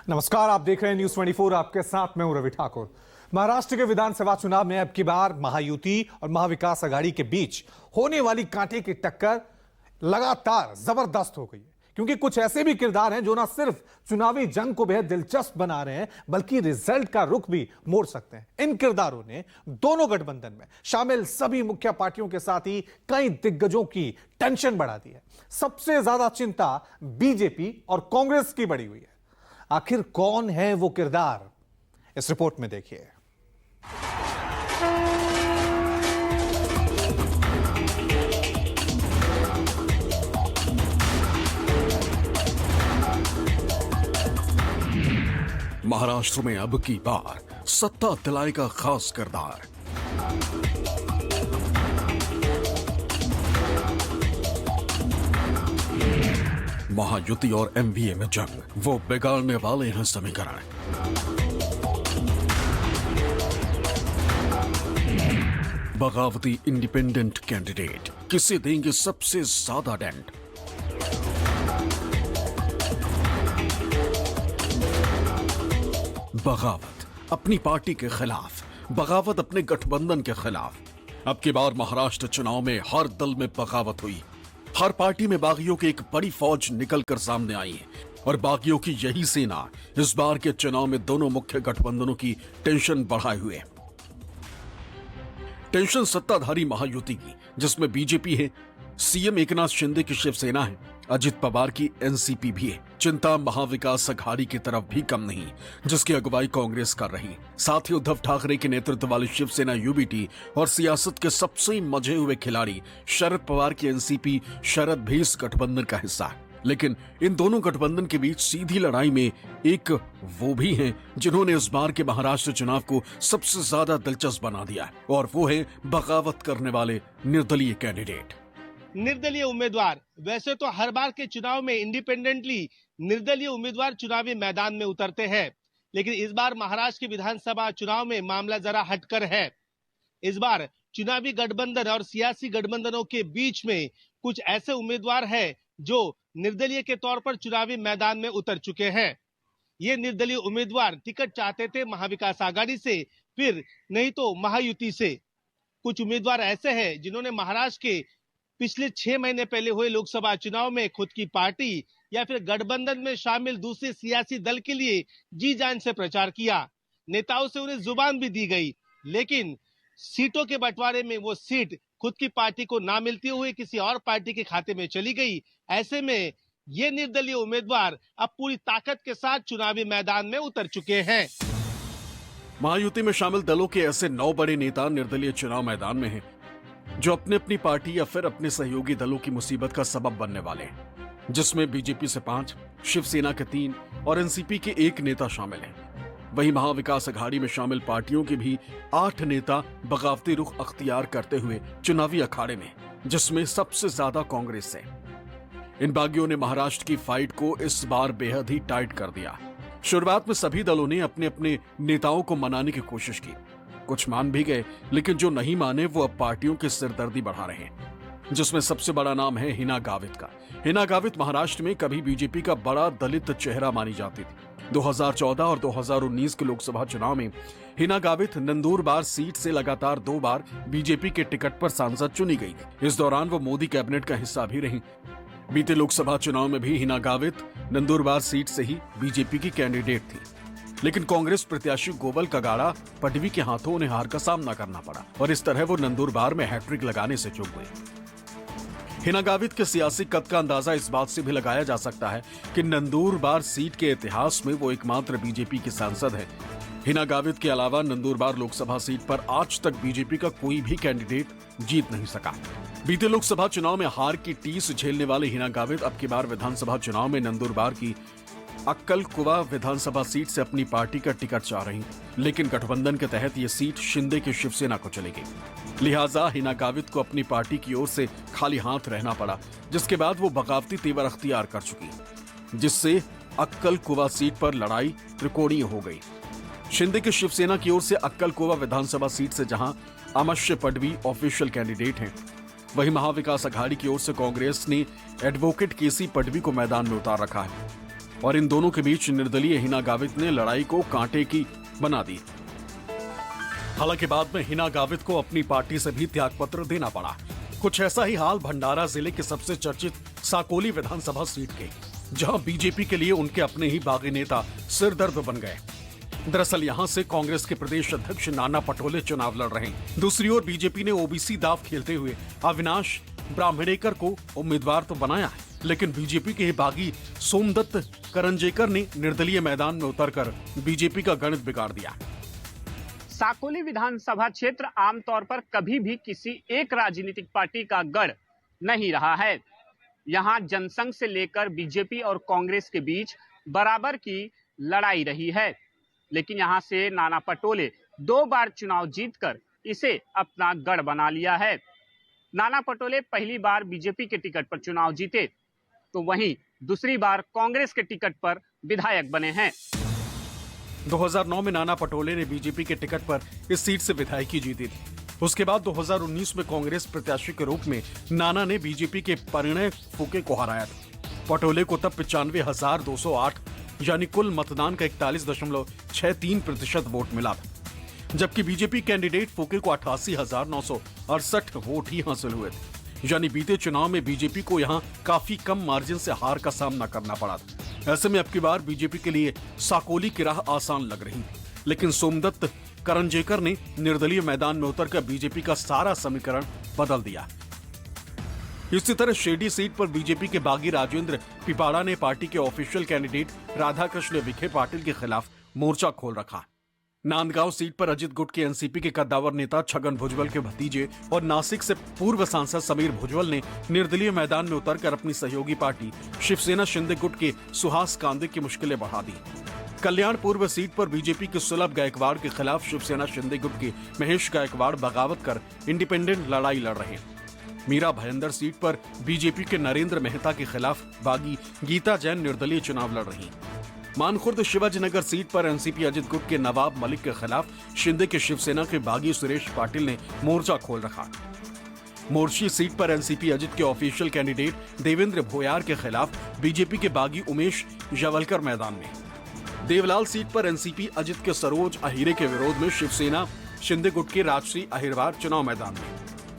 नमस्कार, आप देख रहे हैं न्यूज 24। आपके साथ मैं हूं रवि ठाकुर। महाराष्ट्र के विधानसभा चुनाव में अब की बार महायुति और महाविकास आघाड़ी के बीच होने वाली कांटे की टक्कर लगातार जबरदस्त हो गई है, क्योंकि कुछ ऐसे भी किरदार हैं जो ना सिर्फ चुनावी जंग को बेहद दिलचस्प बना रहे हैं बल्कि रिजल्ट का रुख भी मोड़ सकते हैं। इन किरदारों ने दोनों गठबंधन में शामिल सभी मुख्य पार्टियों के साथ ही कई दिग्गजों की टेंशन बढ़ा दी है। सबसे ज्यादा चिंता बीजेपी और कांग्रेस की बढ़ी हुई है। आखिर कौन है वो किरदार, इस रिपोर्ट में देखिए। महाराष्ट्र में अब की बार सत्ता दिलाएगा खास किरदार। महायुति और एमवीए में जंग, वो बिगाड़ने वाले हैं समीकरण। बगावती इंडिपेंडेंट कैंडिडेट किसे देंगे सबसे ज्यादा डेंट? बगावत अपनी पार्टी के खिलाफ, बगावत अपने गठबंधन के खिलाफ। अब की बार महाराष्ट्र चुनाव में हर दल में बगावत हुई। हर पार्टी में बागियों की एक बड़ी फौज निकलकर सामने आई है और बागियों की यही सेना इस बार के चुनाव में दोनों मुख्य गठबंधनों की टेंशन बढ़ाए हुए। टेंशन सत्ताधारी महायुति की, जिसमें बीजेपी है, सीएम एकनाथ शिंदे की शिवसेना है, अजित पवार की एनसीपी भी है। चिंता महाविकास आघाड़ी की तरफ भी कम नहीं, जिसकी अगुवाई कांग्रेस कर रही। साथ ही उद्धव ठाकरे के नेतृत्व वाली शिवसेना यूबीटी और सियासत के सबसे मजे हुए खिलाड़ी शरद पवार की एनसीपी शरद भी इस गठबंधन का हिस्सा है। लेकिन इन दोनों गठबंधन के बीच सीधी लड़ाई में एक वो भी हैं जिन्होंने इस बार के महाराष्ट्र चुनाव को सबसे ज्यादा दिलचस्प बना दिया है, और वो है बगावत करने वाले निर्दलीय कैंडिडेट। निर्दलीय उम्मीदवार। वैसे तो हर बार के चुनाव में इंडिपेंडेंटली निर्दलीय उम्मीदवार चुनावी मैदान में उतरते हैं, लेकिन इस बार महाराष्ट्र के विधानसभा चुनाव में मामला जरा हटकर है। इस बार चुनावी गठबंधन और सियासी गठबंधनों के बीच में कुछ ऐसे उम्मीदवार हैं जो निर्दलीय के तौर पर चुनावी मैदान में उतर चुके हैं। ये निर्दलीय उम्मीदवार टिकट चाहते थे महाविकास आघाड़ी से, फिर नहीं तो महायुति से। कुछ उम्मीदवार ऐसे हैं जिन्होंने महाराष्ट्र के पिछले 6 महीने पहले हुए लोकसभा चुनाव में खुद की पार्टी या फिर गठबंधन में शामिल दूसरे सियासी दल के लिए जी जान से प्रचार किया। नेताओं से उन्हें जुबान भी दी गई, लेकिन सीटों के बंटवारे में वो सीट खुद की पार्टी को ना मिलती हुई किसी और पार्टी के खाते में चली गई। ऐसे में ये निर्दलीय उम्मीदवार अब पूरी ताकत के साथ चुनावी मैदान में उतर चुके हैं। महायुति में शामिल दलों के ऐसे 9 बड़े नेता निर्दलीय चुनाव मैदान में हैं, जो अपनी अपनी पार्टी या फिर अपने सहयोगी दलों की मुसीबत का सबब बनने वाले हैं, जिसमें बीजेपी से 5, शिवसेना के 3 और एनसीपी के 1 नेता शामिल हैं। वहीं महाविकास आघाड़ी में शामिल पार्टियों के भी 8 नेता बगावती रुख अख्तियार करते हुए चुनावी अखाड़े में, जिसमें सबसे ज्यादा कांग्रेस है। इन बागियों ने महाराष्ट्र की फाइट को इस बार बेहद ही टाइट कर दिया। शुरुआत में सभी दलों ने अपने अपने नेताओं को मनाने की कोशिश की। कुछ मान भी गए, लेकिन जो नहीं माने वो अब पार्टियों की सिरदर्दी बढ़ा रहे हैं, जिसमें सबसे बड़ा नाम है हिना गावित का। हिना गावित महाराष्ट्र में कभी बीजेपी का बड़ा दलित चेहरा मानी जाती थी। 2014 और 2019 के लोकसभा चुनाव में हिना गावित नंदुरबार सीट से लगातार 2 बार बीजेपी के टिकट पर सांसद चुनी गई। इस दौरान वो मोदी कैबिनेट का हिस्सा भी रही। बीते लोकसभा चुनाव में भी हिना गावित नंदुरबार सीट से ही बीजेपी की कैंडिडेट थी, लेकिन कांग्रेस प्रत्याशी गोवल कगाड़ा पटवी के हाथों उन्हें हार का सामना करना पड़ा और इस तरह वो नंदुरबार में हैट्रिक लगाने से चूक गई। हिना गावित के सियासी कद का अंदाजा इस बात से भी लगाया जा सकता है कि नंदुरबार सीट के इतिहास में वो एकमात्र बीजेपी की सांसद है। हिना गावित के अलावा नंदुरबार लोकसभा सीट पर आज तक बीजेपी का कोई भी कैंडिडेट जीत नहीं सका। बीते लोकसभा चुनाव में हार की टीस झेलने वाले हिना गावित अब की बार विधानसभा चुनाव में नंदुरबार की अक्कलकुवा विधानसभा सीट से अपनी पार्टी का टिकट चाह रही, लेकिन गठबंधन के तहत ये सीट शिंदे की शिवसेना को चली गई। लिहाजा हिना गावित को अपनी पार्टी की ओर से खाली हाथ रहना पड़ा, जिसके बाद वो बगावती तेवर अख्तियार कर चुकी, जिससे अक्कलकुवा सीट पर लड़ाई त्रिकोणीय हो गई। शिंदे की शिवसेना की ओर से अक्कलकुवा विधानसभा सीट से जहां अमश्य पडवी ऑफिशियल कैंडिडेट हैं, वहीं महाविकास आघाड़ी की ओर से कांग्रेस ने एडवोकेट केसी पडवी को मैदान में उतार रखा है। और इन दोनों के बीच निर्दलीय हिना गावित ने लड़ाई को कांटे की बना दी। हालांकि बाद में हिना गावित को अपनी पार्टी से भी त्यागपत्र देना पड़ा। कुछ ऐसा ही हाल भंडारा जिले के सबसे चर्चित साकोली विधानसभा सीट के, जहां बीजेपी के लिए उनके अपने ही बागी नेता सिरदर्द बन गए। दरअसल यहां से कांग्रेस के प्रदेश अध्यक्ष नाना पटोले चुनाव लड़ रहे हैं। दूसरी ओर बीजेपी ने ओबीसी दाव खेलते हुए अविनाश ब्राह्मणेकर को उम्मीदवार तो बनाया है, लेकिन बीजेपी के ही बागी सोमदत्त करंजेकर ने निर्दलीय मैदान में उतरकर बीजेपी का गणित बिगाड़ दिया। साकोली विधानसभा क्षेत्र आमतौर पर कभी भी किसी एक राजनीतिक पार्टी का गढ़ नहीं रहा है। यहां जनसंघ से लेकर बीजेपी और कांग्रेस के बीच बराबर की लड़ाई रही है, लेकिन यहां से नाना पटोले 2 बार चुनाव जीतकर इसे अपना गढ़ बना लिया है। नाना पटोले पहली बार बीजेपी के टिकट पर चुनाव जीते, तो वहीं दूसरी बार कांग्रेस के टिकट पर विधायक बने हैं। 2009 में नाना पटोले ने बीजेपी के टिकट पर इस सीट से विधायकी जीती थी। उसके बाद 2019 में कांग्रेस प्रत्याशी के रूप में नाना ने बीजेपी के परिणय फूके को हराया था। पटोले को तब 95,208 यानी कुल मतदान का 41.63% वोट मिला था, जबकि बीजेपी कैंडिडेट फूके को 88,968 वोट ही हासिल हुए थे। यानी बीते चुनाव में बीजेपी को यहां काफी कम मार्जिन से हार का सामना करना पड़ा था। ऐसे में अब की बार बीजेपी के लिए साकोली की राह आसान लग रही, लेकिन सोमदत्त करंजेकर ने निर्दलीय मैदान में उतरकर बीजेपी का सारा समीकरण बदल दिया। इसी तरह शेडी सीट पर बीजेपी के बागी राजेंद्र पिपाड़ा ने पार्टी के ऑफिशियल कैंडिडेट राधाकृष्ण विखे पाटिल के खिलाफ मोर्चा खोल रखा। नांदगांव सीट पर अजित गुट के एनसीपी के कद्दावर नेता छगन भुजबल के भतीजे और नासिक से पूर्व सांसद समीर भुजबल ने निर्दलीय मैदान में उतरकर अपनी सहयोगी पार्टी शिवसेना शिंदे गुट के सुहास कांदे की मुश्किलें बढ़ा दी। कल्याण पूर्व सीट पर बीजेपी के सुलभ गायकवाड़ के खिलाफ शिवसेना शिंदे गुट के महेश गायकवाड़ बगावत कर इंडिपेंडेंट लड़ाई लड़ रहे हैं। मीरा भयंदर सीट पर बीजेपी के नरेंद्र मेहता के खिलाफ बागी गीता जैन निर्दलीय चुनाव लड़ रही। मानखुर्द शिवाजीनगर सीट पर एनसीपी अजित गुट के नवाब मलिक के खिलाफ शिंदे के शिवसेना के बागी सुरेश पाटिल ने मोर्चा खोल रखा। मोर्शी सीट पर एनसीपी अजित के ऑफिशियल कैंडिडेट देवेंद्र भोयार के खिलाफ बीजेपी के बागी उमेश जवलकर मैदान में। देवलाल सीट पर एनसीपी अजित के सरोज अहिरे के विरोध में शिवसेना शिंदे गुट के राजश्री अहिरवार चुनाव मैदान में।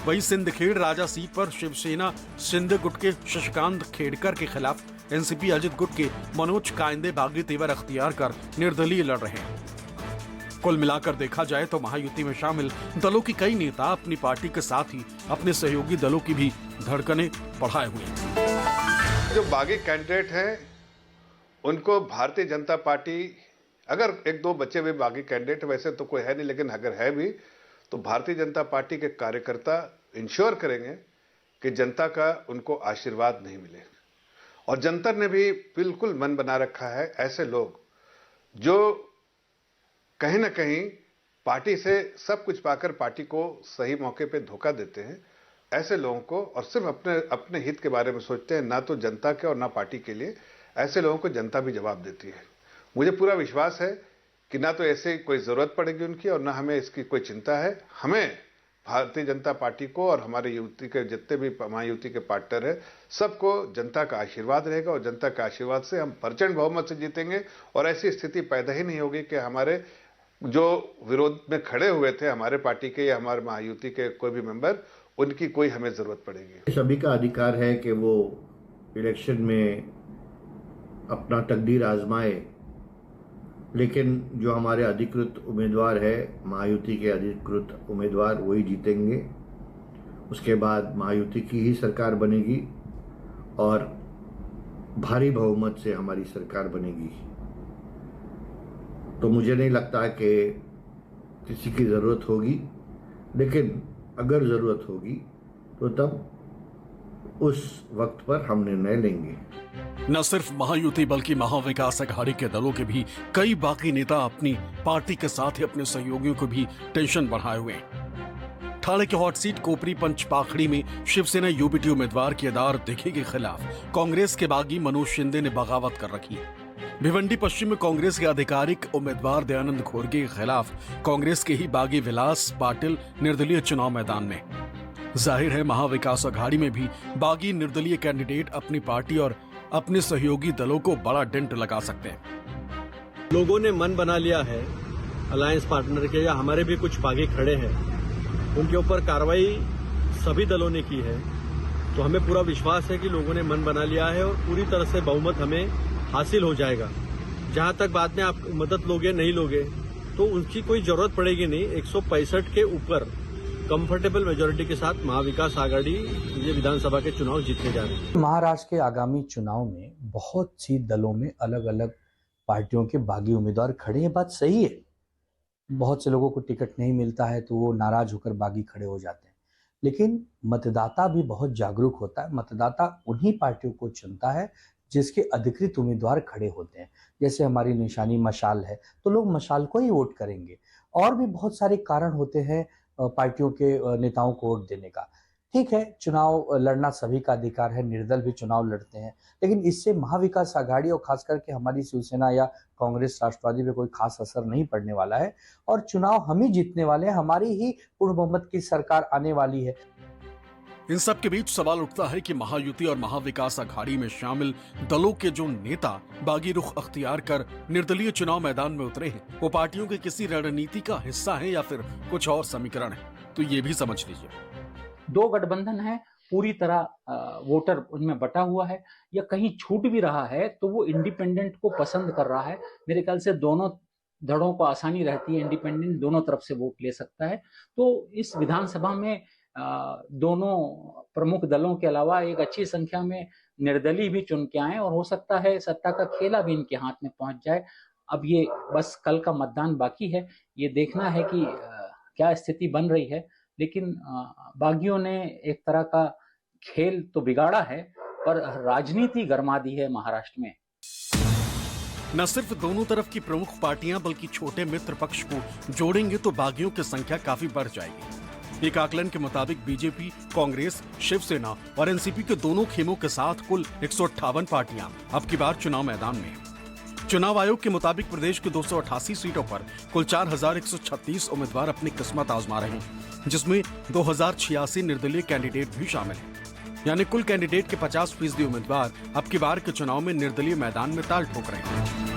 वहीं सिंदखेड़ राजा सीट पर शिवसेना शिंदे गुट के शशिकांत खेड़कर के खिलाफ एनसीपी अजित गुट के मनोज कायंदे बागी तेवर अख्तियार कर निर्दलीय लड़ रहे हैं। कुल मिलाकर देखा जाए तो महायुति में शामिल दलों की कई नेता अपनी पार्टी के साथ ही अपने सहयोगी दलों की भी धड़कनें बढ़ाए हुए हैं। जो बागी कैंडिडेट हैं उनको भारतीय जनता पार्टी, अगर 1-2 बच्चे हुए बागी कैंडिडेट, वैसे तो कोई है नहीं, लेकिन अगर है भी तो भारतीय जनता पार्टी के कार्यकर्ता इंश्योर करेंगे कि जनता का उनको आशीर्वाद नहीं मिले। और जनता ने भी बिल्कुल मन बना रखा है, ऐसे लोग जो कहीं ना कहीं पार्टी से सब कुछ पाकर पार्टी को सही मौके पे धोखा देते हैं, ऐसे लोगों को, और सिर्फ अपने हित के बारे में सोचते हैं, ना तो जनता के और ना पार्टी के लिए, ऐसे लोगों को जनता भी जवाब देती है। मुझे पूरा विश्वास है कि ना तो ऐसे कोई जरूरत पड़ेगी उनकी और ना हमें इसकी कोई चिंता है। हमें भारतीय जनता पार्टी को और हमारे युति के जितने भी महायुति के पार्टनर है, सबको जनता का आशीर्वाद रहेगा और जनता के आशीर्वाद से हम प्रचंड बहुमत से जीतेंगे। और ऐसी स्थिति पैदा ही नहीं होगी कि हमारे जो विरोध में खड़े हुए थे हमारे पार्टी के या हमारे महायुति के कोई भी मेंबर, उनकी कोई हमें जरूरत पड़ेगी। सभी का अधिकार है कि वो इलेक्शन में अपना तकदीर आजमाए, लेकिन जो हमारे अधिकृत उम्मीदवार है, महायुति के अधिकृत उम्मीदवार, वही जीतेंगे। उसके बाद महायुति की ही सरकार बनेगी और भारी बहुमत से हमारी सरकार बनेगी। तो मुझे नहीं लगता है कि किसी की ज़रूरत होगी, लेकिन अगर ज़रूरत होगी तो तब उस वक्त पर हम निर्णय लेंगे। न सिर्फ महायुति बल्कि महाविकास अघाड़ी के दलों के भी कई बागी नेता अपनी पार्टी के साथ ही अपने सहयोगियों को भी टेंशन बढ़ाए हुए हैं। ठाणे के हॉट सीट कोपरी पंचपाखड़ी में शिवसेना यूबीटी उम्मीदवार केदार दिघे के खिलाफ कांग्रेस के बागी मनोज शिंदे ने बगावत कर रखी है। भिवंडी पश्चिम में कांग्रेस के आधिकारिक उम्मीदवार दयानंद खोरगे के खिलाफ कांग्रेस के ही बागी विलास पाटिल निर्दलीय चुनाव मैदान में। जाहिर है महाविकास अघाड़ी में भी बागी निर्दलीय कैंडिडेट अपनी पार्टी और अपने सहयोगी दलों को बड़ा डेंट लगा सकते हैं। लोगों ने मन बना लिया है अलायंस पार्टनर के या हमारे भी कुछ बागी खड़े हैं, उनके ऊपर कार्रवाई सभी दलों ने की है। तो हमें पूरा विश्वास है कि लोगों ने मन बना लिया है और पूरी तरह से बहुमत हमें हासिल हो जाएगा। जहां तक बाद में आप मदद लोगे नहीं लोगे तो उनकी कोई जरूरत पड़ेगी नहीं। 165 के ऊपर कंफर्टेबल मेजोरिटी के साथ महाविकास आघाड़ी ये विधानसभा के चुनाव जीतने जा रहे हैं। महाराष्ट्र के आगामी चुनाव में बहुत सी दलों में अलग अलग पार्टियों के बागी उम्मीदवार खड़े हैं, बात सही है। बहुत से लोगों को टिकट नहीं मिलता है तो वो नाराज होकर बागी खड़े हो जाते हैं, लेकिन मतदाता भी बहुत जागरूक होता है। मतदाता उन्हीं पार्टियों को चुनता है जिसके अधिकृत उम्मीदवार खड़े होते हैं। जैसे हमारी निशानी मशाल है तो लोग मशाल को ही वोट करेंगे। और भी बहुत सारे कारण होते हैं पार्टियों के नेताओं को वोट देने का। ठीक है, चुनाव लड़ना सभी का अधिकार है, निर्दल भी चुनाव लड़ते हैं, लेकिन इससे महाविकास आघाड़ी और खास करके हमारी शिवसेना या कांग्रेस राष्ट्रवादी पे कोई खास असर नहीं पड़ने वाला है और चुनाव हम ही जीतने वाले हैं। हमारी ही पूर्ण बहुमत की सरकार आने वाली है। इन सब के बीच सवाल उठता है कि महायुति और महाविकास आघाड़ी में शामिल दलों के जो नेता बागी रुख अख्तियार कर निर्दलीय चुनाव मैदान में उतरे हैं, वो पार्टियों की किसी रणनीति का हिस्सा है या फिर कुछ और समीकरण है, तो ये भी समझ लीजिए। दो गठबंधन है, पूरी तरह वोटर उनमें बटा हुआ है, या कहीं छूट भी रहा है तो वो इंडिपेंडेंट को पसंद कर रहा है। मेरे ख्याल से दोनों धड़ों को आसानी रहती है, इंडिपेंडेंट दोनों तरफ से वोट ले सकता है। तो इस विधानसभा में दोनों प्रमुख दलों के अलावा एक अच्छी संख्या में निर्दलीय भी चुन के आए और हो सकता है सत्ता का खेला भी इनके हाथ में पहुंच जाए। अब ये बस कल का मतदान बाकी है, ये देखना है कि क्या स्थिति बन रही है। लेकिन बागियों ने एक तरह का खेल तो बिगाड़ा है, पर राजनीति गरमा दी है महाराष्ट्र में। न सिर्फ दोनों तरफ की प्रमुख पार्टियां बल्कि छोटे मित्र पक्ष को जोड़ेंगे तो बागियों की संख्या काफी बढ़ जाएगी। एक आकलन के मुताबिक बीजेपी, कांग्रेस, शिवसेना और एनसीपी के दोनों खेमों के साथ कुल 158 पार्टियां अब की बार चुनाव मैदान में हैं। चुनाव आयोग के मुताबिक प्रदेश के 288 सीटों पर कुल 4136 उम्मीदवार अपनी किस्मत आजमा रहे हैं, जिसमें 2086 निर्दलीय कैंडिडेट भी शामिल हैं। यानी कुल कैंडिडेट के 50% उम्मीदवार अब की बार के चुनाव में निर्दलीय मैदान में ताल ठोक रहे हैं।